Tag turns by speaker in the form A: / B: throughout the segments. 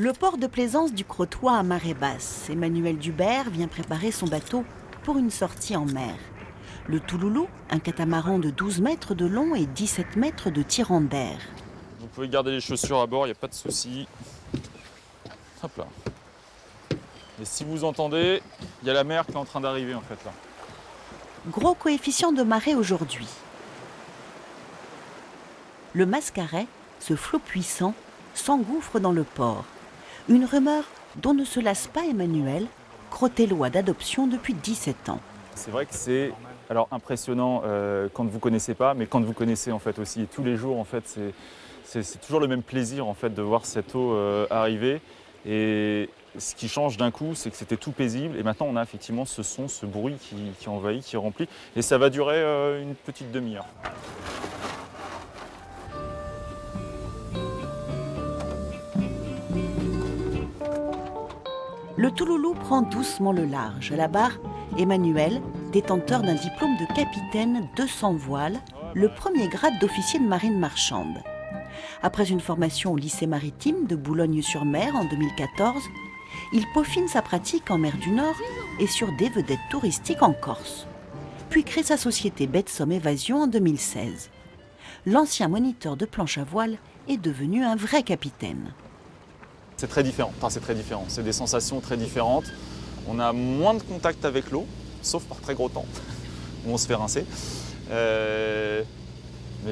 A: Le port de plaisance du Crotoy à marée basse. Emmanuel Dubert vient préparer son bateau pour une sortie en mer. Le Touloulou, un catamaran de 12 mètres de long et 17 mètres de tirant d'air.
B: Vous pouvez garder les chaussures à bord, il n'y a pas de souci. Hop là. Et si vous entendez, il y a la mer qui est en train d'arriver en fait là.
A: Gros coefficient de marée aujourd'hui. Le Mascaret, ce flot puissant, s'engouffre dans le port. Une rumeur dont ne se lasse pas Emmanuel, crotellois d'adoption depuis 17 ans.
B: C'est vrai que c'est alors impressionnant quand vous ne connaissez pas, mais quand vous connaissez en fait aussi. Et tous les jours en fait, c'est toujours le même plaisir en fait de voir cette eau arriver. Et ce qui change d'un coup, c'est que c'était tout paisible. Et maintenant, on a effectivement ce son, ce bruit qui envahit, qui remplit. Et ça va durer une petite demi-heure.
A: Le Touloulou prend doucement le large. À la barre, Emmanuel, détenteur d'un diplôme de capitaine 200 voiles, le premier grade d'officier de marine marchande. Après une formation au lycée maritime de Boulogne-sur-Mer en 2014, il peaufine sa pratique en mer du Nord et sur des vedettes touristiques en Corse. Puis crée sa société Betsom Évasion en 2016. L'ancien moniteur de planche à voile est devenu un vrai capitaine.
B: C'est très différent, c'est très différent. C'est des sensations très différentes. On a moins de contact avec l'eau, sauf par très gros temps, où on se fait rincer. Mais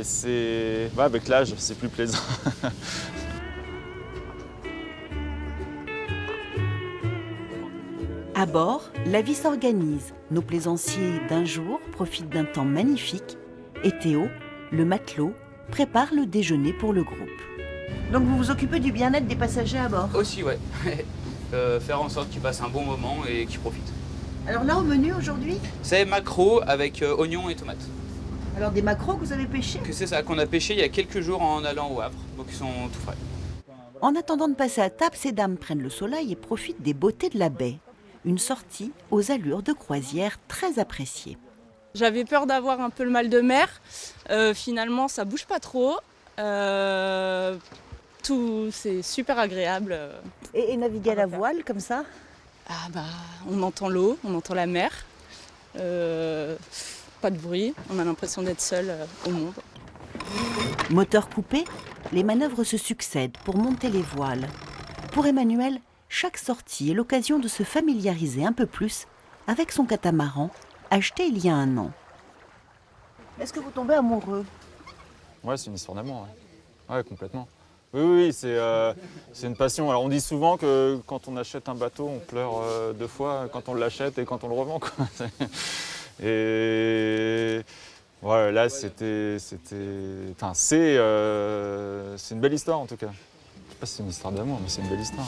B: c'est, avec l'âge, c'est plus plaisant.
A: À bord, la vie s'organise. Nos plaisanciers d'un jour profitent d'un temps magnifique et Théo, le matelot, prépare le déjeuner pour le groupe. Donc vous vous occupez du bien-être des passagers à bord?
C: Aussi, ouais. Faire en sorte qu'ils passent un bon moment et qu'ils profitent.
A: Alors là, au menu aujourd'hui,
C: C'est maquereau avec oignons et tomates.
A: alors des maquereaux que vous avez pêchés?
C: C'est ça qu'on a pêché il y a quelques jours en allant au Havre, donc ils sont tout frais.
A: En attendant de passer à table, ces dames prennent le soleil et profitent des beautés de la baie. Une sortie aux allures de croisière très appréciée.
D: J'avais peur d'avoir un peu le mal de mer. Finalement, ça bouge pas trop. Tout, c'est super agréable.
A: Et naviguer à la voile comme ça?
D: On entend l'eau, on entend la mer. Pas de bruit. On a l'impression d'être seul au monde.
A: Moteur coupé, les manœuvres se succèdent pour monter les voiles. Pour Emmanuel, chaque sortie est l'occasion de se familiariser un peu plus avec son catamaran, acheté il y a un an. Est-ce que vous tombez amoureux?
B: Ouais, c'est une histoire d'amour. Ouais, complètement. Oui, c'est une passion. Alors on dit souvent que quand on achète un bateau, on pleure deux fois, quand on l'achète et quand on le revend, quoi. Et ouais, là c'est une belle histoire en tout cas. Je sais pas si c'est une histoire d'amour, mais c'est une belle histoire.